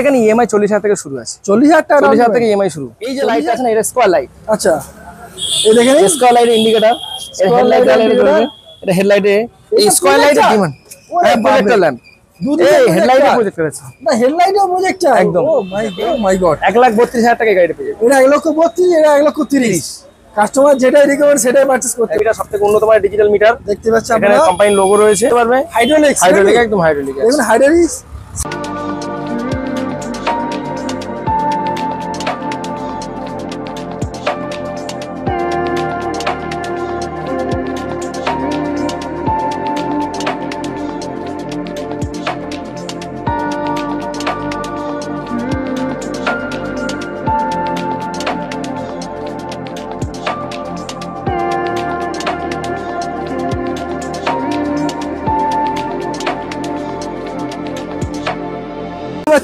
এখানে ইএমআই 40,000 থেকে শুরু আছে। 40,000 টাকা 40,000 থেকে ইএমআই শুরু। এই যে লাইট আছে না, এটা স্কয়ার লাইট। আচ্ছা, এই দেখেন স্কয়ার লাইট ইন্ডিকেটর, এর হেডলাইট এটা হেডলাইটে এই স্কয়ার লাইটের ডিমান্ড। এটা প্রজেক্টর ল্যাম্প। এই হেডলাইটে প্রজেক্ট করেছে না, হেডলাইটও প্রজেক্টর একদম। ও মাই গড 1,32,000 টাকা গাড়িটা পেয়ে যাবে। এটা 1,32,000, এটা 1,30,000। কাস্টমার যেটাই রিকোয়ার সেটাই পারচেজ করতে। এটা সবথেকে উন্নত মানের ডিজিটাল মিটার দেখতে পাচ্ছেন এখানে আপনারা, কোম্পানির লোগো রয়েছে পারবে। হাইড্রোলিক একদম হাইড্রোলিক আছে। দেখুন hydraulic.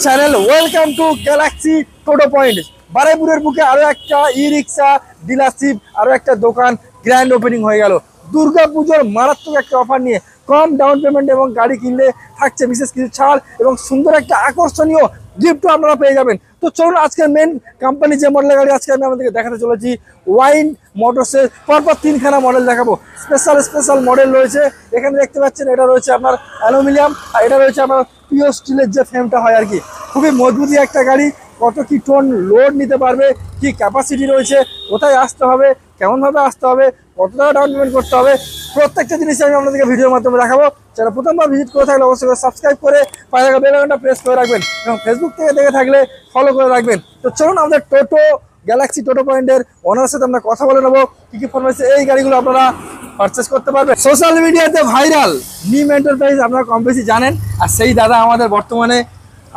Channel welcome to galaxy Toto point. বারাইপুরের বুকে আরো একটা ই রিক্সা ডিলারশিপ, আরো একটা দোকান গ্র্যান্ড ওপেনিং হয়ে গেল দুর্গাপুজোর মারাত্মক একটা অফার নিয়ে। কম ডাউন পেমেন্ট এবং গাড়ি কিনলে থাকছে বিশেষ কিছু ছাড় এবং সুন্দর একটা আকর্ষণীয় গিফটও আপনারা পেয়ে যাবেন। তো চলুন আজকের মেন কোম্পানি যে মডেলের গাড়ি আজকে আমি আপনাদেরকে দেখাতে চলেছি, ওয়াইন মোটরসের পরপর 3খানা মডেল দেখাবো। স্পেশাল মডেল রয়েছে এখানে দেখতে পাচ্ছেন। এটা রয়েছে আপনার অ্যালুমিনিয়াম, আর এটা রয়েছে আপনার পিওর স্টিলের যে ফ্রেমটা হয় আর কি। খুবই মজবুতি একটা গাড়ি, কত কি টন লোড নিতে পারবে, কি ক্যাপাসিটি রয়েছে, কোথায় আসতে হবে, কেমনভাবে আসতে হবে, কত টাকা ডাউন পেমেন্ট করতে হবে, প্রত্যেকটা জিনিস আমি আপনাদেরকে ভিডিওর মাধ্যমে দেখাবো। যারা প্রথমবার ভিজিট করে থাকলে অবশ্যই সাবস্ক্রাইব করে পাশে থাকা বেল আইকনটা প্রেস করে রাখবেন এবং ফেসবুক থেকে দেখে থাকলে ফলো করে রাখবেন। তো চলুন আমাদের টোটো গ্যালাক্সি টোটো পয়েন্টের ওনারের সাথে আমরা কথা বলে নেবো কি কি ফরমেশন এই গাড়িগুলো আপনারা পারচেস করতে পারবেন। সোশ্যাল মিডিয়াতে ভাইরাল নিম এন্টারপ্রাইজ আপনারা কম বেশি জানেন, আর সেই দাদা আমাদের বর্তমানে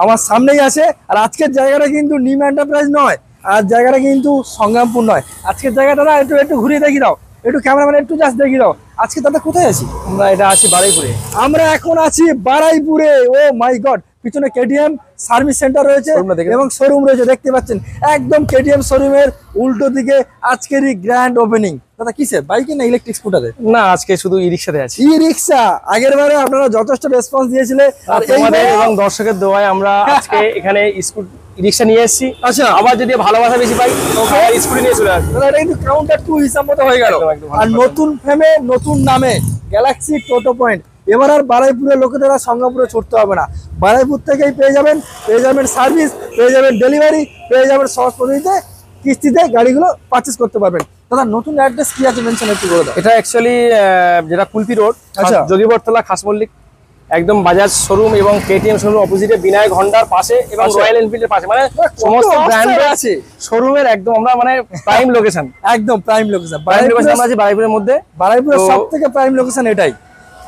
আমার সামনেই আছে। আর আজকের জায়গাটা কিন্তু নিম এন্টারপ্রাইজ নয়, আর জায়গাটা কিন্তু সংগ্রামপুর নয়। আজকের জায়গাটা না একটু ঘুরিয়ে দেখি দাও, একটু ক্যামেরাম্যান একটু জাস্ট দেখি দাও। আজকে দাদা কোথায় আছি? আমরা এটা আছি বারাইপুরে। আমরা এখন আছি বারাইপুরে। ও মাই গড, পিছনে কেটিএম সার্ভিস সেন্টার রয়েছে এবং শোরুম রয়েছে দেখতে পাচ্ছেন। একদম কেটিএম শোরুমের উল্টো দিকে আজকেরই গ্র্যান্ড ওপেনিং। দাদা কিসে, বাইকে না ইলেকট্রিক স্কুটারে? না, আজকে শুধু ই রিকশাতে আছি। ই রিকশা। আগের বারে আপনারা যথেষ্ট রেসপন্স দিয়েছিলেন আর তোমাদের এবং দর্শকের দোয়ায় আমরা আজকে এখানে রিকশা নিয়ে এসেছি। আচ্ছা, আবার যদি ভালোবাসা বেশি পাই স্কুটি নিয়ে চলে আসবে। এটা কিন্তু কাউন্টার 2 হিসাব মতো হয়ে গেল। আর নতুন ফ্রেমে নতুন নামে গ্যালাক্সি টোটো পয়েন্ট। এবার আর বারাইপুরের লোকেদের সংগ্রামপুরে ছুটতে হবে না, বারাইপুর থেকেই পেয়ে যাবেন সার্ভিস, পেয়ে যাবেন ডেলিভারি, পেয়ে যাবেন সহজ পদ্ধতিতে কিস্তিতে গাড়িগুলো পারচেস করতে পারবেন। দাদা নতুন অ্যাড্রেস কি আছে মেনশন একটু করে দাও। এটা অ্যাকচুয়ালি যেটা কুলপি রোড, আচ্ছা, যোগীবরতলা খাসমল্লিক, একদম বাজাজ শোরুম এবং কেটিএম শোরুম অপোজিটে বিনায়ক হন্ডার পাশে এবং রয়্যাল এনফিল্ডের পাশে, মানে সমস্ত ব্র্যান্ড আছে শোরুমের একদম আমরা মানে প্রাইম লোকেশন। একদম প্রাইম লোকেশন। আমরা আছি বারাইপুরের মধ্যে, বারাইপুরের সবথেকে প্রাইম লোকেশন এটাই।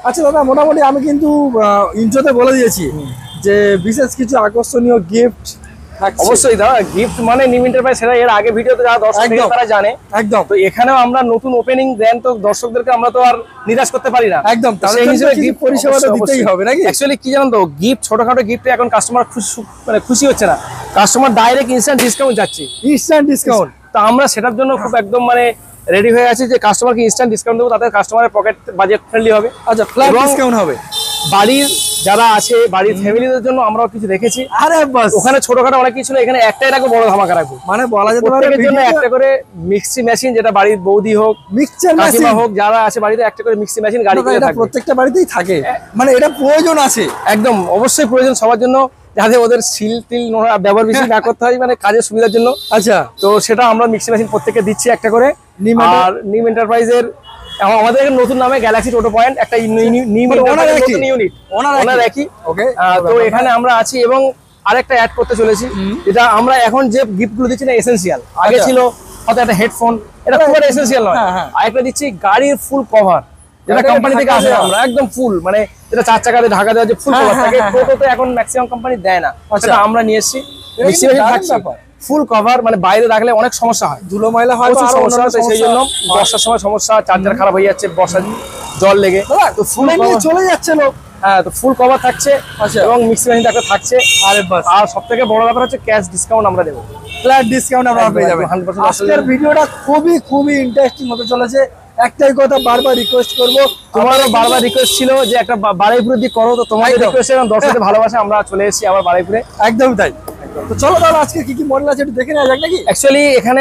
আচ্ছা দাদা, মোটামুটি আমি কিন্তু ইন্ট্রোতে বলে দিয়েছি যে বিশেষ কিছু আকর্ষণীয় গিফট অবশ্যই দাদা। গিফট মানে নিম এন্টারপ্রাইজ, সেটা এর আগে ভিডিওতে যারা দর্শক তারা জানে একদম। তো এখানেও আমরা নতুন ওপেনিং দেন, তো দর্শকদেরকে আমরা তো আর নিরাশ করতে পারি না একদম। সেই হিসেবে গিফট পরিষেবা দিতেই হবে নাকি? অ্যাকচুয়ালি কি জানেন তো, গিফট ছোটখাটো গিফটে এখন কাস্টমার খুশি হচ্ছে না, কাস্টমার ডাইরেক্ট ইনস্ট্যান্ট ডিসকাউন্ট যাচ্ছে, ইনস্ট্যান্ট ডিসকাউন্ট। তো আমরা সেটার জন্য খুব একদম মানে রেডি হয়ে আছি যে কাস্টমারকে ইনস্ট্যান্ট ডিসকাউন্ট দেবো, তাদের কাস্টমারের পকেট বাজেট ফ্রেন্ডলি হবে। আচ্ছা, ফ্ল্যাট ডিসকাউন্ট হবে। বাড়ির যারা আছে, বাড়ির ফ্যামিলিদের জন্য আমরাও কিছু রেখেছি। আরে বাস, ওখানে ছোটখাটো অনেক কিছু, এখানে একটাই রাখবো, বড় ধামাকা রাখবো। মানে বলা যেতে পারে জন্য একটা করে মিক্সি মেশিন, যেটা বাড়ির বৌদি হোক, মিক্সচার মেশিন হোক, যারা আছে বাড়িতে একটা করে মিক্সি মেশিন গাড়ি প্রত্যেকটা বাড়িতেই থাকে, মানে এটা প্রয়োজন আছে একদম অবশ্যই প্রয়োজন সবার জন্য, যাতে ওদের সিল টিল ব্যবহার বেশি না করতে হয়, মানে কাজের সুবিধার জন্য। আচ্ছা, তো সেটা আমরা মিক্সি মেশিন প্রত্যেককে দিচ্ছি একটা করে। আর নিম এন্টারপ্রাইজের আমাদের নতুন নামে গ্যালাক্সি টোটো পয়েন্ট, একটা ইউনিট ওনার একই। তো এখানে আমরা আছি এবং আরেকটা অ্যাড করতে চলেছি, এটা আমরা এখন যে গিফট গুলো দিচ্ছি না এসেনশিয়াল। আগে ছিল হয়তো একটা হেডফোন, এটা খুব একটা এসেনশিয়াল নয়। আরেকটা দিচ্ছি গাড়ির ফুল কভার, যেটা কোম্পানি থেকে আসে, আমরা একদম ফুল, মানে যেটা 4 চাকাতে ঢাকা দেওয়া যে ফুল কভার থাকে, টোটোতে এখন ম্যাক্সিমাম কোম্পানি দেয় না, সেটা আমরা নিয়ে এসেছি। ফুল কভার, মানে বাইরে রাখলে অনেক সমস্যা হয়, ধুলো ময়লা হয়, সমস্যা হয়, সেই জন্য বর্ষার সময় সমস্যা, চার্জার খারাপ হয়ে যাচ্ছে, বর্ষা জল লেগে, তো ফুল চলে যাচ্ছে লোক। হ্যাঁ, তো ফুল কভার থাকছে এবং মিক্সি মেশিন একটা থাকছে। আর সবথেকে বড় ব্যাপার হচ্ছে ক্যাশ ডিসকাউন্ট আমরা দেবো, ফ্ল্যাট ডিসকাউন্ট আমরা পেয়ে যাবেন। আজকের ভিডিওটা খুবই ইন্টারেস্টিং হতে চলেছে। একটাই কথা বারবার রিকোয়েস্ট করবো, তোমারও বারবার রিকোয়েস্ট ছিল যে একটা বারাইপুরের দিক করো, তো তোমাদের রিকোয়েস্ট এবং দর্শকদের ভালোবাসা আমরা চলে এসেছি আবার বারাইপুরে। একদম তাই। তো চলো তাহলে আজকে কি কি মডেল আছে একটু দেখে নেওয়া যাক নাকি। অ্যাকচুয়ালি এখানে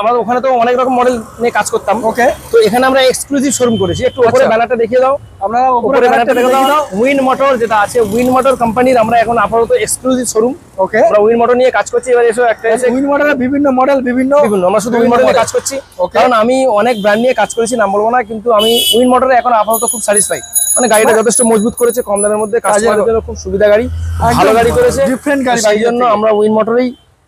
আমাদের ওখানে তো অনেক রকম মডেল নিয়ে কাজ করতাম। ওকে, তো এখানে আমরা এক্সক্লুসিভ শোরুম করেছি। একটু উপরে ব্যানারটা দেখিয়ে দাও। আমরা উপরে ব্যানারটা দেখে দাও। উইন মোটর যেটা আছে, উইন মোটর কোম্পানির আমরা এখন আপাতত এক্সক্লুসিভ শোরুম। ওকে, আমরা উইন মোটর নিয়ে কাজ করছি। এবার এসো একটা এসে উইন মোটরের বিভিন্ন মডেল বিভিন্ন আমরা শুধু উইন মোটর নিয়ে কাজ করছি, কারণ আমি অনেক ব্র্যান্ড নিয়ে কাজ করেছি, নাম বলবো না, কিন্তু আমি উইন মোটরে এখন আপাতত খুব স্যাটিসফাই। মানে গাড়িটা যথেষ্ট মজবুত করেছে, কম দামের মধ্যে কাস্টমারের জন্য খুব সুবিধা গাড়ি, ভালো গাড়ি করেছে, ডিফারেন্ট গাড়ি। সেই জন্য আমরা উইন মোটরেই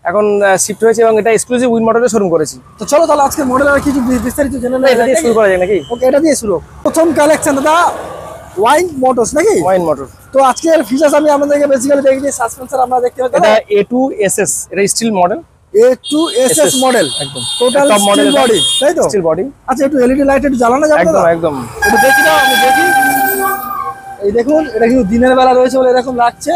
এখন শিফট হয়েছে এবং এটা এক্সক্লুসিভ উইন মোটরের শোরুম করেছি। তো চলো তাহলে আজকে মডেলের কিছু বিস্তারিত জেনে নেওয়া এটা দিয়ে শুরু করা যায় নাকি? ওকে, এটা দিয়ে শুরু। প্রথম কালেকশন দাদা ওয়াইন মোটরস নাকি? Wine motor. তো আজকের ফিচার্স আমি আপনাদেরকে বেসিক্যালি দেখিয়ে সাসপেন্সর আমরা দেখতে পাচ্ছি। এটা A2SS, এটা স্টিল মডেল, A2SS মডেল, একদম total top model steel body, তাই তো? Steel body. আচ্ছা, একটু এলইডি লাইট একটু জ্বালানো যাবে? একদম একদম। একটু দেখি দাও, আমি দেখি। এই দেখুন, এটা কিন্তু দিনের বেলা রয়েছে বলে এরকম লাগছে,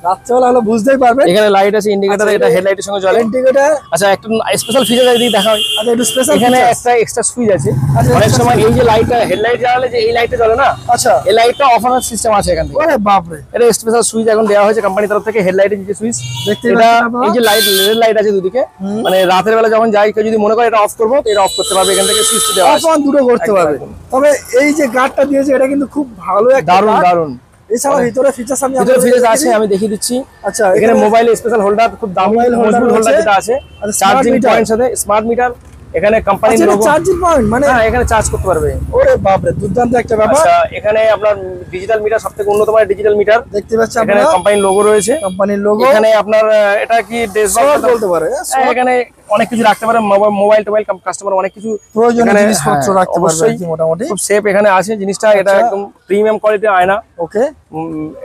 রাত্রেবেলা হলে বুঝতেই পারবেন। এখানে লাইট আছে, ইন্ডিকেটর, এটা হেডলাইটের সঙ্গে জ্বলে। ইন্ডিকেটর। আচ্ছা, একটা স্পেশাল ফিচার যদি দেখা হয়। আচ্ছা, একটু স্পেশাল এখানে একটা এক্সট্রা সুইচ আছে। আচ্ছা, অনেক সময় এই যে লাইটটা, হেডলাইট জ্বালালে যে এই লাইটটা জ্বলে না, আচ্ছা, এই লাইটটা অফ অন সিস্টেম আছে এখান থেকে। আরে বাপ রে, এটা স্পেশাল সুইচ এখন দেওয়া হয়েছে কোম্পানির তরফ থেকে, হেডলাইটের যে সুইচ। দেখতে এটা এই যে লাইট, রেড লাইট আছে দুদিকে, মানে রাতের বেলা যখন যাই কেউ যদি মনে করে এটা অফ করবো, এটা অফ করতে পারবে, এখান থেকে সুইচ দেওয়া আছে। অফ অন দুটো করতে পারবে। তবে এই যে গার্ডটা দিয়েছে এটা কিন্তু খুব ভালো একটা দারুণ দারুণ। এছাড়া ভিতরে ফিচার্স আমি ভিতরে ফিচার্স আছে, আমি দেখিয়ে দিচ্ছি। আচ্ছা, এখানে মোবাইল স্পেশাল হোল্ডার, খুব দামি মজবুত হোল্ডার যেটা আছে, চার্জিং পয়েন্ট সাথে স্মার্ট মিটার, এখানে কোম্পানির লোগো, চার্জিং পয়েন্ট, মানে হ্যাঁ এখানে চার্জ করতে পারবে। ওরে বাপ রে, দুর্দান্ত একটা ব্যাপার। আচ্ছা, এখানে আপনার ডিজিটাল মিটার, সবথেকে উন্নত মানের ডিজিটাল মিটার দেখতে পাচ্ছেন এখানে, আপনারা কোম্পানির লোগো রয়েছে, কোম্পানির লোগো। এখানে আপনার এটা কি ড্যাশবোর্ড বলতে পারে, এখানে অনেক কিছু রাখতে পারে, মোবাইল টোবাইল কাস্টমার অনেক কিছু প্রয়োজনীয় জিনিসপত্র রাখতে পারবে কি মোটামুটি। খুব সেফ এখানে আছে জিনিসটা। এটা একদম প্রিমিয়াম কোয়ালিটির আয়না। ওকে,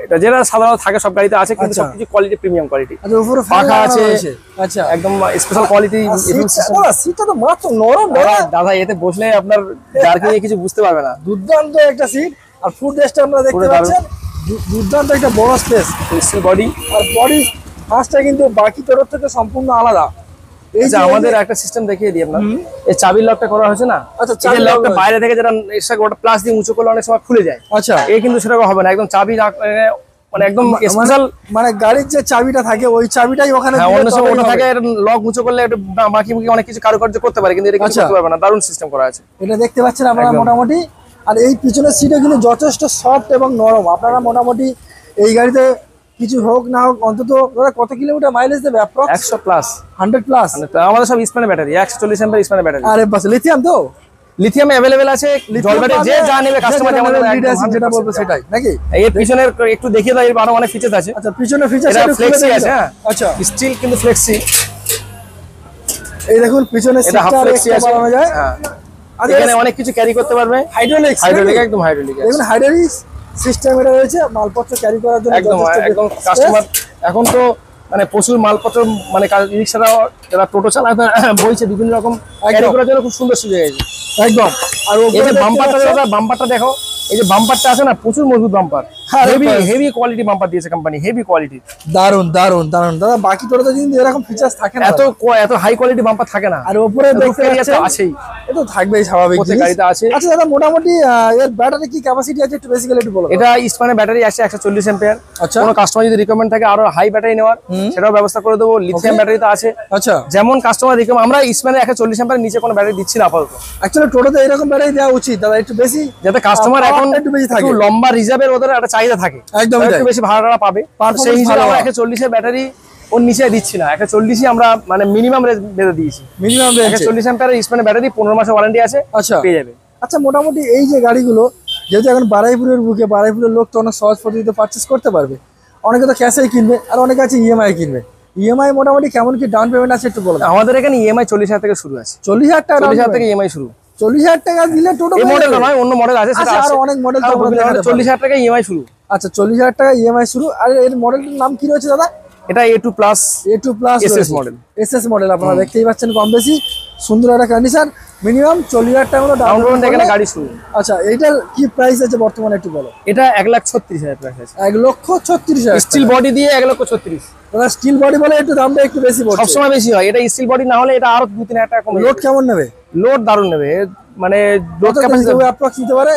এটা যেটা সাধারণত থাকে সব গাড়িতে আছে, কিন্তু সবকিছু কোয়ালিটি প্রিমিয়াম কোয়ালিটি। আচ্ছা, উপরে পাখা আছে। আচ্ছা, একদম স্পেশাল কোয়ালিটি। সিটটা তো মাত্র নরম দাদা, এতে বসলে আপনার জার্কিং এ কিছু বুঝতে পারবে না। দুর্দান্ত একটা সিট। আর ফুড রেস্টটা আপনারা দেখতে পাচ্ছেন, দুর্দান্ত একটা বড় স্পেস, স্টিল বডি। আর বডি ফাঁসটা কিন্তু বাকি তরফ থেকে সম্পূর্ণ আলাদা। এই যে আমাদের একটা সিস্টেম দেখিয়ে দিই আপনার, এই চাবির লকটা করা হয়েছে না, আচ্ছা, চাবির লকটা বাইরে থেকে যেটা এক্সট্রা গোটা প্লাস দিয়ে উঁচু করলে অনেক সময় খুলে যায়। আচ্ছা, এই কিন্তু সেটা হবে না, একদম চাবি মানে একদম স্পেশাল, মানে গাড়ির যে চাবিটা থাকে ওই চাবিটাই ওখানে অন্য সময় ওটা থাকে, লক উঁচু করলে একটু বাকি অনেক কিছু কারুকার্য করতে পারে, কিন্তু এটা কিছু করতে পারবে না। দারুণ সিস্টেম করা আছে, এটা দেখতে পাচ্ছেন আপনারা মোটামুটি। আর এই পিছনের সিটও কিন্তু যথেষ্ট সফট এবং নরম। আপনারা মোটামুটি এই গাড়িতে কিছু হোক না হোক অন্তত কত কিলোমিটার মাইলেজ দেবে? 100 প্লাস, 100 প্লাস। আমাদের সব স্প্যানের ব্যাটারি, 140 অ্যাম্পিয়ার স্প্যানের ব্যাটারি। আরে বাস, লিথিয়াম তো? লিথিয়াম अवेलेबल আছে, জল ব্যাটারি যে যা নেবে কাস্টমার যেটা বলবে সেটাই নাকি? এর পিছনের একটু দেখিয়ে দাও, এর আরো অনেক ফিচার্স আছে। আচ্ছা, পিছনের ফিচার এটা ফ্লেক্সি আছে। হ্যাঁ, আচ্ছা, স্টিল কিন্তু ফ্লেক্সি। এই দেখুন পিছনের এটা হাফ সিটটা ফ্লেক্সি আছে। বানানো যায়। হ্যাঁ, এখানে অনেক কিছু ক্যারি করতে পারবে। হাইড্রোলিক, একদম হাইড্রোলিক। দেখুন হাইড্রোলিক সিস্টেম এটা রয়েছে, মালপত্র ক্যারি করার জন্য একদম একদম কাস্টমার। এখন তো মানে প্রচুর মালপত্র, মানে রিক্সারা যারা টোটো চালায় বইছে, বিভিন্ন রকম ক্যারি করার জন্য খুব সুন্দর সুযোগ আছে একদম। আর এই যে বাম্পারটা দেখো, এই যে বাম্পারটা আছে না, প্রচুর মজবুত বাম্পার, হেভি কোয়ালিটি বাম্পার দিয়েছে কোম্পানি, হেভি কোয়ালিটি। দারুন দারুন দারুন দাদা, বাকি টোটোতে কিন্তু এরকম ফিচার্স থাকে না, এত হাই কোয়ালিটি বাম্পার থাকে না। আর উপরে দেখতে পাচ্ছেন আছেই, এটা থাকবেই স্বাভাবিক, প্রত্যেক গাড়িতে আছে। আচ্ছা দাদা, মোটামুটি এর ব্যাটারি কি ক্যাপাসিটি আছে একটু বেসিক্যালি একটু বলো। এটা ইস্পানের ব্যাটারি আছে 140 অ্যাম্পিয়ার। আচ্ছা, কোনো কাস্টমার যদি রিকমেন্ড থাকে আরো হাই ব্যাটারি নেওয়ার, সেটাও ব্যবস্থা করে দেবো। লিথিয়াম ব্যাটারি তো আছে। আচ্ছা, যেমন কাস্টমার রিকমেন্ড, আমরা ইস্পানের 140 অ্যাম্পিয়ার নিচে কোনো ব্যাটারি দিচ্ছি না আপাতত। অ্যাকচুয়ালি টোটোতে এরকম ব্যাটারি দেওয়া উচিত দাদা, একটু বেশি, যাতে কাস্টমার এখন একটু বেশি থাকে, একটু লম্বা রিজার্ভের ওদের একটা চাহিদা থাকে, একদম একটু বেশি ভাড়া পাবে। সেই হিসেবে আমরা 140 এর ব্যাটারি ওর নিচে দিচ্ছি না, 140 আমরা মানে মিনিমাম রেঞ্জ বেঁধে দিয়েছি। মিনিমাম 140 অ্যাম্পিয়ারের ইস্পানের ব্যাটারি 15 মাসের ওয়ারেন্টি আছে, আচ্ছা পেয়ে যাবে। আচ্ছা, মোটামুটি এই যে গাড়িগুলো যেহেতু এখন বারাইপুরের বুকে, বারাইপুরের লোক তো অনেক সহজ পদ্ধতিতে পারচেস করতে পারবে। অনেকে তো ক্যাশেই কিনবে, আর অনেকে আছে ইএমআই কিনবে। ইএমআই মোটামুটি কেমন কি ডাউন পেমেন্ট আছে একটু বলো। আমাদের এখানে ইএমআই 40,000 থেকে শুরু আছে। 40,000 টাকা? 40,000 থেকে ইএমআই শুরু। 40,000 টাকা দিলে টোটো এই মডেল নয়, অন্য মডেল আছে, সেটা আর অনেক মডেল তো 40,000 টাকা ইএমআই শুরু। আচ্ছা, 40,000 টাকা ইএমআই শুরু। আর এর মডেলটার নাম কি রয়েছে দাদা? এটা A2 plus, A2 plus SS model. SS model আপনারা দেখতেই পাচ্ছেন, কম বেশি সুন্দর একটা কন্ডিশন। মিনিমাম 40,000 টাকা মতো ডাউন পেমেন্ট এখানে গাড়ি শুরু। আচ্ছা, এইটার কি প্রাইস আছে বর্তমানে একটু বলো। এটা 1,36,000 প্রাইস আছে। 1,36,000 স্টিল বডি দিয়ে 1,36,000। দাদা স্টিল বডি বলে একটু দামটা একটু বেশি পড়ছে। সবসময় বেশি হয়, এটা স্টিল বডি না হলে এটা আরো 2-3 হাজার টাকা কমে। লোড কেমন নেবে? লোড দারুণ নেবে, মানে লোড ক্যাপাসিটি অ্যাপ্রক্স নিতে পারে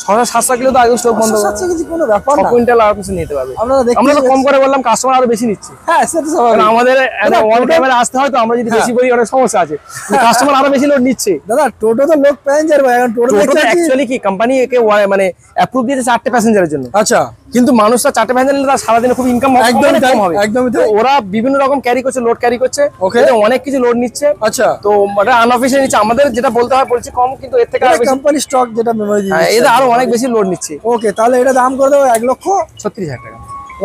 600-700 কিলো তো আগে স্টক বন্ধ। 700 কেজি কোনো ব্যাপার না, 6 কুইন্টাল আর কিছু নিতে পারবে। আমরা তো কম করে বললাম, কাস্টমার আরো বেশি নিচ্ছে। হ্যাঁ সেটা স্বাভাবিক, আমাদের ওয়ান ক্যামেরা আসতে হয় তো, আমরা যদি বেশি বলি অনেক সমস্যা আছে, কাস্টমার আরো বেশি লোড নিচ্ছে। দাদা টোটো তো লোক প্যাসেঞ্জার ভাই, এখন টোটো অ্যাকচুয়ালি কি কোম্পানি একে মানে অ্যাপ্রুভ দিয়েছে 4টে প্যাসেঞ্জারের জন্য। আচ্ছা, কিন্তু মানুষরা 4টে প্যাসেঞ্জার নিলে তার সারাদিনে খুব ইনকাম হবে, একদমই তো ওরা বিভিন্ন রকম ক্যারি করছে, লোড ক্যারি করছে, অনেক কিছু লোড নিচ্ছে। আচ্ছা, তো এটা আনঅফিশিয়াল নিচ্ছে, আমাদের যেটা বলতে হয় বলছি কম, কিন্তু এর থেকে আরো বেশি কোম্পানি স্টক যেটা মেমোরি দিচ্ছে, এটা আরো অনেক বেশি লোড নিচ্ছে। ওকে, তাহলে এটা দাম করে দেবো 1,36,000 টাকা,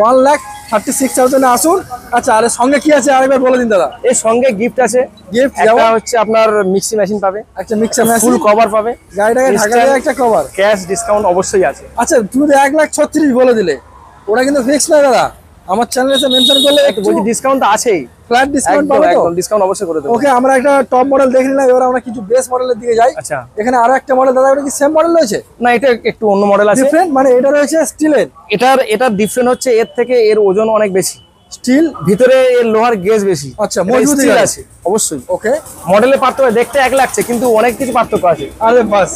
1,36,000 আসুন। আচ্ছা, আর সঙ্গে কি আছে আরেকবার বলে দিন দাদা। এর সঙ্গে গিফট আছে, গিফট একটা হচ্ছে আপনার মিক্সি মেশিন পাবে, একটা মিক্সার মেশিন, ফুল কভার পাবে, গাড়িটাকে ঢাকা দিয়ে একটা কভার, ক্যাশ ডিসকাউন্ট অবশ্যই আছে। আচ্ছা, তুমি 1,36,000 বলে দিলে, ওটা কিন্তু ফিক্স না দাদা, আমার চ্যানেলে এসে মেনশন করলে একটু বলছি ডিসকাউন্ট তো আছেই, ফ্ল্যাট ডিসকাউন্ট পাবে তো? একদম ডিসকাউন্ট অবশ্যই করে দেব। ওকে, আমরা একটা টপ মডেল দেখে নিলাম, এবার আমরা কিছু বেস মডেলের দিকে যাই। আচ্ছা, এখানে আরো একটা মডেল দাদা, ওটা কি সেম মডেল রয়েছে? না, এটা একটু অন্য মডেল আছে, ডিফারেন্ট, মানে এটা রয়েছে স্টিলের, এটা ডিফারেন্ট হচ্ছে, এর থেকে এর ওজন অনেক বেশি, স্টিল ভিতরে এর লোহার গেজ বেশি। আচ্ছা, মজবুত আছে অবশ্যই। ওকে, মডেলের পার্থক্য দেখতে এক লাগছে, কিন্তু অনেক কিছু পার্থক্য আছে। আরে বাস,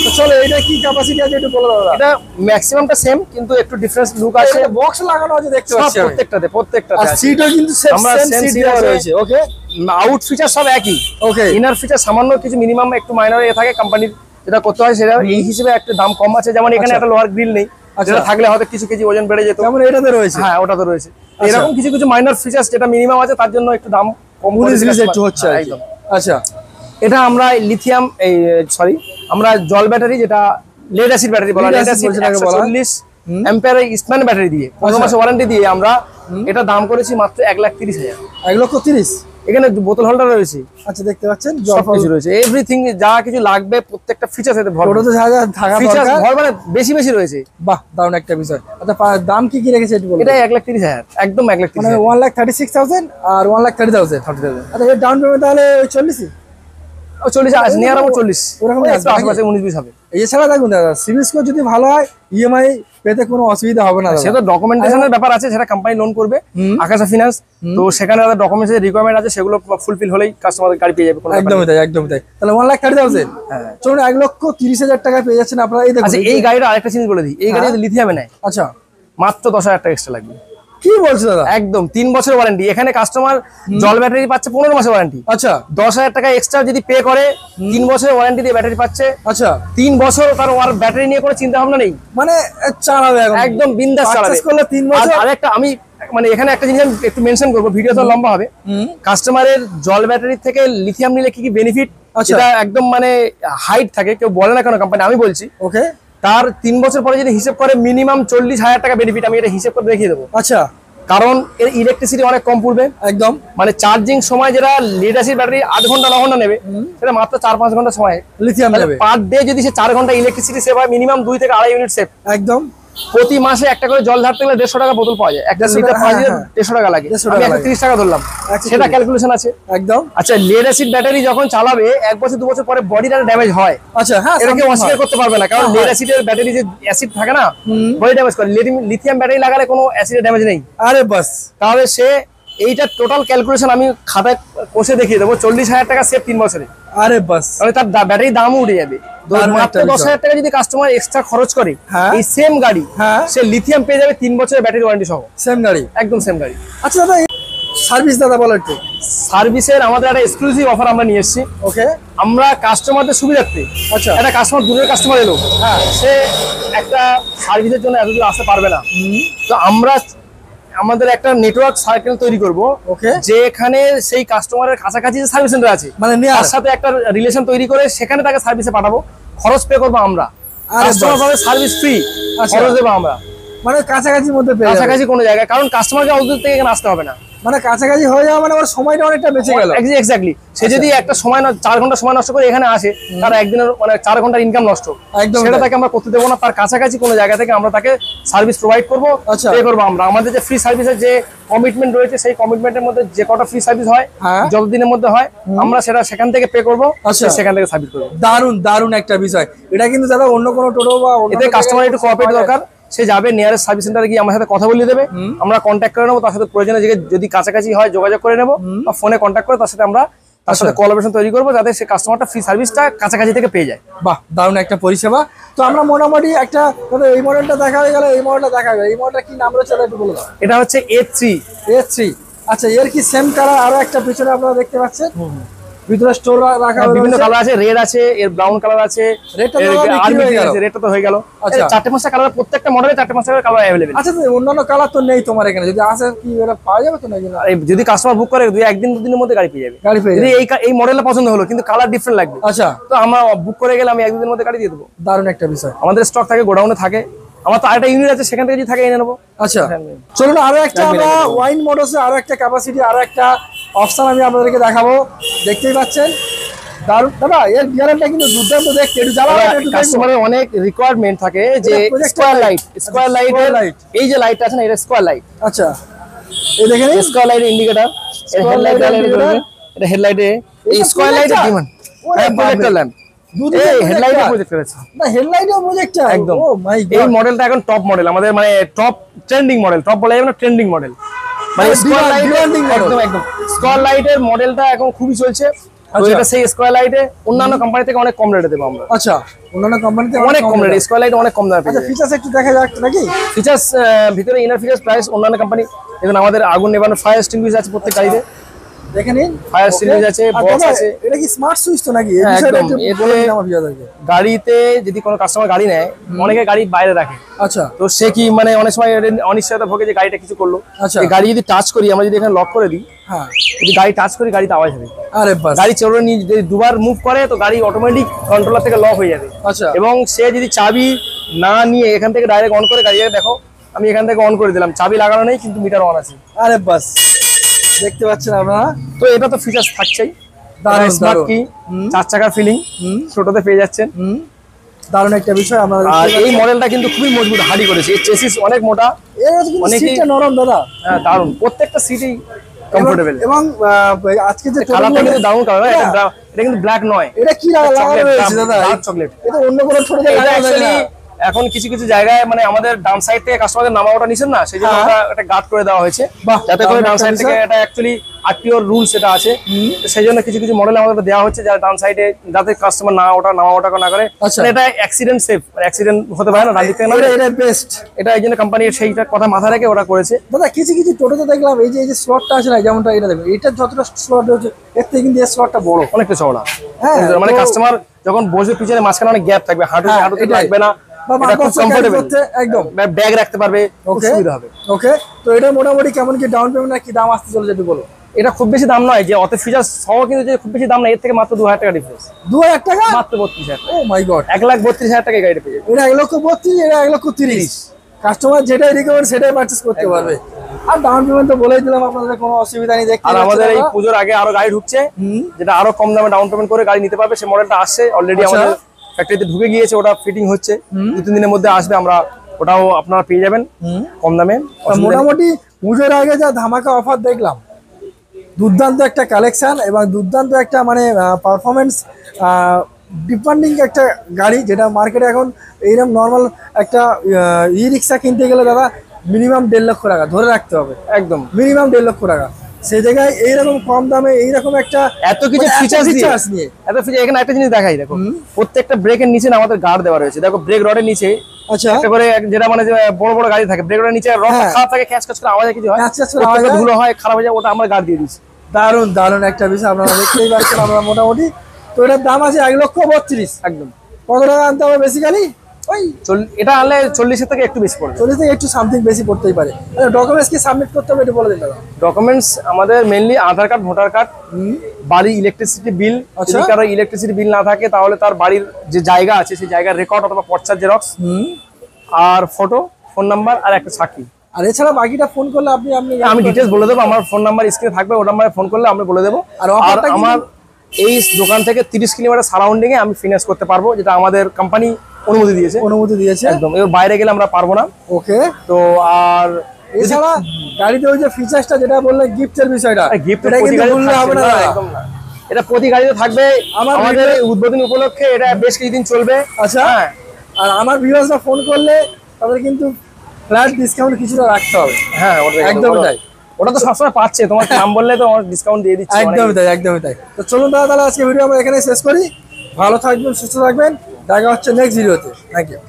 তো চলো এটা কি ক্যাপাসিটি আছে একটু বলে দাও দাদা। এটা ম্যাক্সিমামটা সেম, কিন্তু একটু ডিফারেন্স লুক আছে, বক্স লাগানো আছে দেখতে পাচ্ছি আমি, প্রত্যেকটাতে আর আছে। সিটও কিন্তু আমরা সেম সেম সিট সিট দেওয়া আছে। রয়েছে। ওকে, আউট ফিচার সব একই, ওকে, ইনার ফিচার সামান্য কিছু মিনিমাম একটু মাইনর এ থাকে, কোম্পানির যেটা করতে হয় সেটা এই হিসেবে একটা দাম কম আছে। যেমন এখানে একটা লোহার গ্রিল নেই, যেটা থাকলে হয়তো কিছু কেজি ওজন বেড়ে যেত, যেমন এটাতে রয়েছে। হ্যাঁ, ওটা তো রয়েছে। এরকম কিছু কিছু মাইনর ফিচার্স যেটা মিনিমাম আছে, তার জন্য একটু দাম কম একটু হচ্ছে একদম। আচ্ছা, এটা আমরা লিথিয়াম আমরা জল ব্যাটারি, যেটা লেড অ্যাসিড ব্যাটারি বলা হয়, লেড অ্যাসিড 140 অ্যাম্পিয়ারের ইস্টম্যান ব্যাটারি দিয়ে 15 মাসের ওয়ারেন্টি দিয়ে আমরা এটা দাম করেছি মাত্র 1,30,000। 1,30,000 এখানে বোতল হোল্ডার রয়েছে, আচ্ছা দেখতে পাচ্ছেন, সব কিছু রয়েছে, এভরিথিং যা কিছু লাগবে প্রত্যেকটা ফিচারস এতে ভরপুর। টোটোতে যা যা থাকা ফিচারস দরকার মানে বেশি রয়েছে। বাহ, দারুণ একটা বিষয়। আচ্ছা, দাম কি কি রেখেছে একটু বলুন। এটা 1,30,000, একদম 1,30,000, মানে 1,36,000 আর 1,30,000। আচ্ছা, এর ডাউন পেমেন্ট তাহলে 40? 40 আছে, নিয়ার আমার 40 ওরকম একটু আশেপাশে 19-20 হবে। এছাড়া দেখুন দাদা, সিবিল স্কোর যদি ভালো হয়, ইএমআই পেতে কোনো অসুবিধা হবে না। সেটা ডকুমেন্টেশনের ব্যাপার আছে, সেটা কোম্পানি লোন করবে, আকাশা ফিনান্স, তো সেখানে যারা ডকুমেন্টসের রিকোয়ারমেন্ট আছে সেগুলো ফুলফিল হলেই কাস্টমার গাড়ি পেয়ে যাবে। একদমই তাই, একদমই তাই। তাহলে 1,30,000, হ্যাঁ, চলুন 1,30,000 টাকা পেয়ে যাচ্ছেন আপনারা। এই দেখুন, আচ্ছা, এই গাড়িটা আরেকটা জিনিস বলে দিই, এই গাড়ি যদি লিথিয়ামে নেয়, আচ্ছা, মাত্র 10,000 টাকা এক্সট্রা লাগবে। কি বলছো দাদা? একদম 3 বছর ওয়ারেন্টি। এখানে কাস্টমার জল ব্যাটারি পাচ্ছে 15 মাসের ওয়ারেন্টি। আচ্ছা, 10,000 টাকা এক্সট্রা যদি পে করে 3 বছরের ওয়ারেন্টি দিয়ে ব্যাটারি পাচ্ছে। আচ্ছা, 3 বছর তার ব্যাটারি নিয়ে কোনো চিন্তা ভাবনা নেই, মানে চালাবে একদম বিন্দাস চালাবে। করলে 3 বছর। আর একটা আমি মানে এখানে একটা জিনিস আমি একটু মেনশন করবো, ভিডিও তো লম্বা হবে। কাস্টমারের জল ব্যাটারি থেকে লিথিয়াম নিলে কি কি বেনিফিট, সেটা একদম মানে হাইট থাকে, কেউ বলে না কেন কোম্পানি, আমি বলছি। ওকে, তার 3 বছর পরে যদি হিসেব করে মিনিমাম 40,000 টাকা বেনিফিট, আমি এটা হিসেব করে দেখিয়ে দেবো। আচ্ছা, কারণ এর ইলেকট্রিসিটি অনেক কম পড়বে, একদম, মানে চার্জিং সময় যেটা লিড অ্যাসিড ব্যাটারি 8 ঘন্টা 9 ঘন্টা নেবে, সেটা মাত্র 4-5 ঘন্টা সময় লিথিয়াম নেবে। পার ডে যদি সে 4 ঘন্টা ইলেকট্রিসিটি সেভ হয়, মিনিমাম 2 থেকে 2.5 ইউনিট সেভ। একদম, প্রতি মাসে একটা করে জল ধারতে গেলে 150 টাকা বোতল পাওয়া যায়, একটা লিটার পাওয়া যায় 150 টাকা লাগে, আমি 130 টাকা ধরলাম, সেটা ক্যালকুলেশন আছে একদম। আচ্ছা, লিড অ্যাসিড ব্যাটারি যখন চালাবে 1 বছর 2 বছর পরে বডিটা ড্যামেজ হয়। আচ্ছা, হ্যাঁ, এটাকে অস্বীকার করতে পারবে না, কারণ লিড অ্যাসিডের ব্যাটারি যে অ্যাসিড থাকে না, বডি ড্যামেজ করে। লিথিয়াম ব্যাটারি লাগালে কোনো অ্যাসিডের ড্যামেজ নেই। আরে বাস, তাহলে সে এইটা টোটাল ক্যালকুলেশন আমি খাতায় কষে দেখিয়ে দেবো, 40,000 টাকা সেভ 3 বছরে। আরে বাস, তাহলে তার ব্যাটারি দামও উঠে যাবে। মাত্র 10,000 টাকা যদি কাস্টমার এক্সট্রা খরচ করে, এই সেম গাড়ি সে লিথিয়াম পেয়ে যাবে 3 বছরের ব্যাটারি ওয়ারেন্টি সহ। সেম গাড়ি, একদম সেম গাড়ি। আচ্ছা দাদা, সার্ভিস দাদা বলো একটু। সার্ভিসের আমাদের একটা এক্সক্লুসিভ অফার আমরা নিয়ে এসেছি। ওকে, আমরা কাস্টমারদের সুবিধার্থে, আচ্ছা, একটা কাস্টমার দূরের কাস্টমার এলো, হ্যাঁ, সে একটা সার্ভিসের জন্য এতদূর আসতে পারবে না, তো আমরা আমাদের একটা নেটওয়ার্ক সার্কেল তৈরি করব, ওকে, যে এখানে সেই কাস্টমারের কাছাকাছি যে সার্ভিস সেন্টার আছে, মানে তার সাথে একটা রিলেশন তৈরি করে সেখানে তাকে সার্ভিসে পাঠাবো, খরচ পে করবো আমরা, কাস্টমার পাবে সার্ভিস ফ্রি, খরচ দেবো আমরা, মানে কাছাকাছির মধ্যে পেয়ে যাবে। কাছাকাছি কোনো জায়গায়, কারণ কাস্টমারকে অত দূর থেকে এখানে আসতে হবে না, মানে কাছাকাছি হয়ে যাওয়া মানে ওর সময়টা অনেকটা বেঁচে গেল। এক্স্যাক্টলি। সে যদি একটা সময় 4 ঘন্টা সময় নষ্ট করে এখানে আসে, তার একদিনের মানে 4 ঘন্টার ইনকাম নষ্ট, সেটা তাকে আমরা করতে দেবো না। তার কাছাকাছি কোনো জায়গা থেকে আমরা তাকে সার্ভিস প্রোভাইড করবো, পে করবো আমরা। আমাদের যে ফ্রি সার্ভিসের যে কমিটমেন্ট রয়েছে, সেই কমিটমেন্টের মধ্যে যে কটা ফ্রি সার্ভিস হয়, যতদিনের মধ্যে হয়, আমরা সেটা সেখান থেকে পে করবো, সেখান থেকে সার্ভিস করবো। দারুণ দারুণ একটা বিষয় এটা, কিন্তু দাদা অন্য কোনো টোটো বা এতে কাস্টমার একটু কোঅপারেট দরকার, সে যাবে নিয়ারেস্ট সার্ভিস সেন্টারে গিয়ে আমার সাথে কথা বলিয়ে দেবে, আমরা কন্ট্যাক্ট করে নেবো, তার সাথে প্রয়োজনে যদি কাছাকাছি হয় যোগাযোগ করে নেবো, বা ফোনে কন্ট্যাক্ট করে তার সাথে আমরা তার সাথে কোলাবোরেশন তৈরি করবো যাতে সে কাস্টমারটা ফ্রি সার্ভিসটা কাছাকাছি থেকে পেয়ে যায়। বাহ, দারুণ একটা পরিষেবা। তো আমরা মোটামুটি একটা এই মডেলটা দেখা হয়ে গেল, এই মডেলটা দেখা হয়ে গেল, এই মডেলটা কি নাম রয়েছে একটু বলে দাও। এটা হচ্ছে A3। আচ্ছা, এর কি সেম কালার আরো একটা পিছনে আপনারা দেখতে পাচ্ছেন, ভিতরে স্টোর রাখা বিভিন্ন কালার আছে, রেড আছে, এর ব্রাউন কালার আছে, রেডটা তো হয়ে গেল। আচ্ছা, 4-5টা কালার, প্রত্যেকটা মডেলে 4-5টা কালার अवेलेबल। আচ্ছা, অন্যান্য কালার তো নেই তোমার এখানে, যদি আসে কি এটা পাওয়া যাবে তো নাকি? যদি কাস্টমার বুক করে 1-2 দিনের মধ্যে গাড়ি পেয়ে যাবে। যদি এই মডেলটা পছন্দ হলো কিন্তু কালার ডিফারেন্ট লাগবে, আচ্ছা, তো আমরা বুক করে গেলে আমি 1-2 দিনের মধ্যে গাড়ি দিয়ে দেবো। দারুণ একটা বিষয়। আমাদের স্টক থাকে, গোডাউনে থাকে, আমার তো আরেকটা ইউনিট আছে, সেখান থেকে যদি থাকে এনে নেবো। আচ্ছা, চলুন আরো একটা আমরা ওয়াইন মোটরসে আরো একটা ক্যাপাসিটি, আরো একটা অপশন আমি আপনাদেরকে দেখাবো। দেখতেই পাচ্ছেন দারুণ দাদা, এর ডিজাইনটা কিন্তু দুর্দান্ত দেখতে। একটু জ্বালাও, একটু কাস্টমারের অনেক রিকোয়ারমেন্ট থাকে যে স্কয়ার লাইট, এই যে লাইটটা আছে না, এটা স্কয়ার লাইট। আচ্ছা, এই দেখেন স্কয়ার লাইট ইন্ডিকেটর, এর হেডলাইট এটা হেডলাইটে এই স্কয়ার লাইটের ডিমান্ড, প্রজেক্টর ল্যাম্প, এই হেডলাইটে প্রজেক্টর আছে না, হেডলাইটও প্রজেক্টর একদম। ও মাই গড, এই মডেলটা এখন টপ মডেল আমাদের, মানে টপ ট্রেন্ডিং মডেল, টপ বলা যাবে না, ট্রেন্ডিং মডেল, মানে স্কয়ার লাইট একদম স্কয়ার লাইটের মডেলটা এখন খুবই চলছে। এটা সেই স্কয়ার লাইটে অন্যান্য কোম্পানি থেকে অনেক কম রেটে দেবো আমরা। আচ্ছা, অন্যান্য কোম্পানিতে অনেক কম রেটে, স্কয়ার লাইটে অনেক কম দামে পেয়ে যাবে। আচ্ছা, ফিচারস একটু দেখা যাক নাকি? ফিচারস ভিতরে ইনার ফিচারস প্রাইস অন্যান্য কোম্পানি, দেখুন আমাদের আগুন নেভানোর ফায়ার এক্সটিংগুইশ আছে প্রত্যেক গাড়িতে, দেখে নিন ফায়ার এক্সটিংগুইশ আছে, বক্স আছে। এটা কি স্মার্ট সুইচ তো নাকি? এই বিষয়টা একটু বলে দিন আমার ভিউয়ারদেরকে। গাড়িতে যদি কোনো কাস্টমার গাড়ি নেয়, অনেকে গাড়ি বাইরে রাখে, আচ্ছা, তো সে কি মানে অনেক সময় অনিশ্চয়তা ভোগে যে গাড়িটা কিছু করলো, আচ্ছা, গাড়ি যদি টাচ করি, আমরা যদি এখানে লক করে দিই, হ্যাঁ, যদি গাড়ি টাচ করি গাড়িতে আওয়াজ হবে। আরে বাস, গাড়ি চলে নিয়ে যদি দুবার মুভ করে তো গাড়ি অটোমেটিক কন্ট্রোলার থেকে লক হয়ে যাবে। আচ্ছা, এবং সে যদি চাবি না নিয়ে এখান থেকে ডাইরেক্ট অন করে, গাড়ি দেখো আমি এখান থেকে অন করে দিলাম, চাবি লাগানো নেই কিন্তু মিটার অন আছে। আরে বাস, দেখতে পাচ্ছেন আপনারা, তো এটা তো ফিচার্স থাকছেই। দারুণ স্মার্ট কি 4 চাকার ফিলিং ছোটতে পেয়ে যাচ্ছেন, দারুণ একটা বিষয়। আমরা আর এই মডেলটা কিন্তু খুবই মজবুত, হার্ডি করেছে, এর চেসিস অনেক মোটা, অনেক নরম দাদা। হ্যাঁ, দারুণ, প্রত্যেকটা সিটই কমফোর্টেবল। এবং আজকে যে কালারটা কিন্তু দারুণ কালার, এটা কিন্তু ব্ল্যাক নয়, এটা কি লাগানো রয়েছে দাদা? Dark chocolate. এটা অন্য কোনো ছোট অ্যাকচুয়ালি এখন কিছু কিছু জায়গায় মানে আমাদের ডাউন সাইড থেকে কাস্টমারদের নামা ওটা নিছেন না, সেই জন্য একটা গার্ড করে দেওয়া হয়েছে, যাতে করে ডাউন সাইড থেকে এটা অ্যাকচুয়ালি আরটিওর রুলস এটা আছে, সেই জন্য কিছু কিছু মডেল আমাদের দেওয়া হচ্ছে যাতে ডাউন সাইডে যাতে কাস্টমার নামা ওটা না করে। এটা অ্যাক্সিডেন্ট সেফ, অ্যাক্সিডেন্ট হতে পারে না ডান দিক থেকে, এটা বেস্ট। এটা এই জন্য কোম্পানি সেইটা কথা মাথায় রেখে ওটা করেছে। দাদা কিছু কিছু টোটোতে দেখলাম এই যে স্লটটা আছে না, যেমনটা এটা দেখবেন, এটা যতটা স্লট হচ্ছে এর থেকে কিন্তু এই স্লটটা বড়, অনেকটা চওড়া। হ্যাঁ, মানে কাস্টমার যখন বসে পিছনে মাঝখানে অনেক গ্যাপ থাকবে, হাঁটুতে লাগবে না, একদম ব্যাগ রাখতে পারবে, সুবিধা হবে। ওকে, তো এটা মোটামুটি কেমন কি ডাউন পেমেন্ট কি দাম আসতে চলেছে একটু বলো। এটা খুব বেশি দাম নয়, যে অত ফিচার্স সহ কিন্তু যে খুব বেশি দাম না, এর থেকে মাত্র 2000 টাকা ডিফারেন্স। 2000 টাকা? মাত্র 32,000। ও মাই গড, 1,32,000 টাকায় গাড়িটা পেয়ে যাবে। এটা 1,32,000, এটা 1,30,000। কাস্টমার যেটাই রিকোয়ারমেন্ট সেটাই পারচেজ করতে পারবে। আর ডাউন পেমেন্ট তো বলেই দিলাম আপনাদের, কোনো অসুবিধা নেই। দেখতে আর আমাদের এই পূজোর আগে আরো গাড়ি ঢুকছে, যেটা আরো কম দামে ডাউন পেমেন্ট করে গাড়ি নিতে পারবে, সেই মডেলটা আসছে অলরেডি, আমাদের ফ্যাক্টরিতে ঢুকে গিয়েছে, ওটা ফিটিং হচ্ছে, 2-3 দিনের মধ্যে আসবে, আমরা ওটাও আপনারা পেয়ে যাবেন কম দামে। মোটামুটি পুজোর আগে যা ধামাকা অফার দেখলাম, দুর্দান্ত একটা কালেকশন এবং দুর্দান্ত একটা মানে পারফরমেন্স ডিপেন্ডিং একটা গাড়ি, যেটা মার্কেটে এখন এইরকম নর্মাল একটা ই রিক্সা কিনতে গেলে দাদা মিনিমাম 1.5 লক্ষ টাকা ধরে রাখতে হবে, একদম মিনিমাম 1.5 লক্ষ টাকা। সেই জায়গায় এইরকম কম দামে এইরকম একটা এত কিছু ফিচার্স নিয়ে এত ফিচার। এখানে একটা জিনিস দেখাই, দেখো প্রত্যেকটা ব্রেকের নিচে না আমাদের গার্ড দেওয়া রয়েছে, দেখো ব্রেক রডের নিচে, আচ্ছা, একটা করে যেটা মানে বড় বড় গাড়ি থাকে ব্রেক রডের নিচে রডটা খারাপ থাকে, ক্যাচ ক্যাচ করে আওয়াজ কিছু হয়, ধুলো হয়, খারাপ হয়ে যায়, ওটা আমরা গার্ড দিয়ে দিচ্ছি। দারুণ দারুণ একটা বিষয়, আপনারা দেখতেই পাচ্ছেন। আমরা মোটামুটি তো এটার দাম আছে 1,32,000 একদম। কত টাকা আনতে হবে বেসিক্যালি? ওই এটা আনলে 40-এর থেকে একটু বেশি পড়বে, 40 থেকে একটু সামথিং বেশি পড়তেই পারে। ডকুমেন্টস কি সাবমিট করতে হবে একটু বলে দিন দাদা। ডকুমেন্টস আমাদের মেইনলি আধার কার্ড, ভোটার কার্ড, বাড়ির ইলেকট্রিসিটি বিল, যদি কারো ইলেকট্রিসিটি বিল না থাকে তাহলে তার বাড়ির যে জায়গা আছে সেই জায়গার রেকর্ড অথবা পর্চার জেরক্স, আর ফটো, ফোন নাম্বার আর একটা সাক্ষী। আর এছাড়া বাকিটা ফোন করলে আমি ডিটেলস বলে দেবো, আমার ফোন নাম্বার স্ক্রিনে থাকবে, ওই নাম্বারে ফোন করলে আমি বলে দেবো। আর আমার এই দোকান থেকে 30 কিলোমিটার সারাউন্ডিং এ আমি ফিনান্স করতে পারবো, যেটা আমাদের কোম্পানি অনুমতি দিয়েছে একদম, এর বাইরে গেলে আমরা পারবো না। ওকে, তো আর এছাড়া গাড়িতে ওই যে ফিচারসটা যেটা বললে গিফটের বিষয়টা, গিফটটা কিন্তু বললে হবে না, একদম না, এটা প্রতি গাড়িতে থাকবে। আমাদের উদ্বোধনী উপলক্ষে এটা বেশ কিছুদিন চলবে। আচ্ছা, আর আমার ভিউয়ার্সরা ফোন করলে তাদের কিন্তু ফ্ল্যাট ডিসকাউন্ট কিছুটা রাখতে হবে। হ্যাঁ, একদম তাই। ওটা তো সবসময় পাচ্ছে, তোমার নাম বললে তো আমার ডিসকাউন্ট দিয়ে দিচ্ছে। একদমই তাই, একদমই তাই। তো চলুন দাদা, তাহলে আজকে ভিডিও আমরা এখানে শেষ করি। ভালো থাকবেন, সুস্থ থাকবেন, দেখা হচ্ছে নেক্সট ভিডিওতে। Thank you.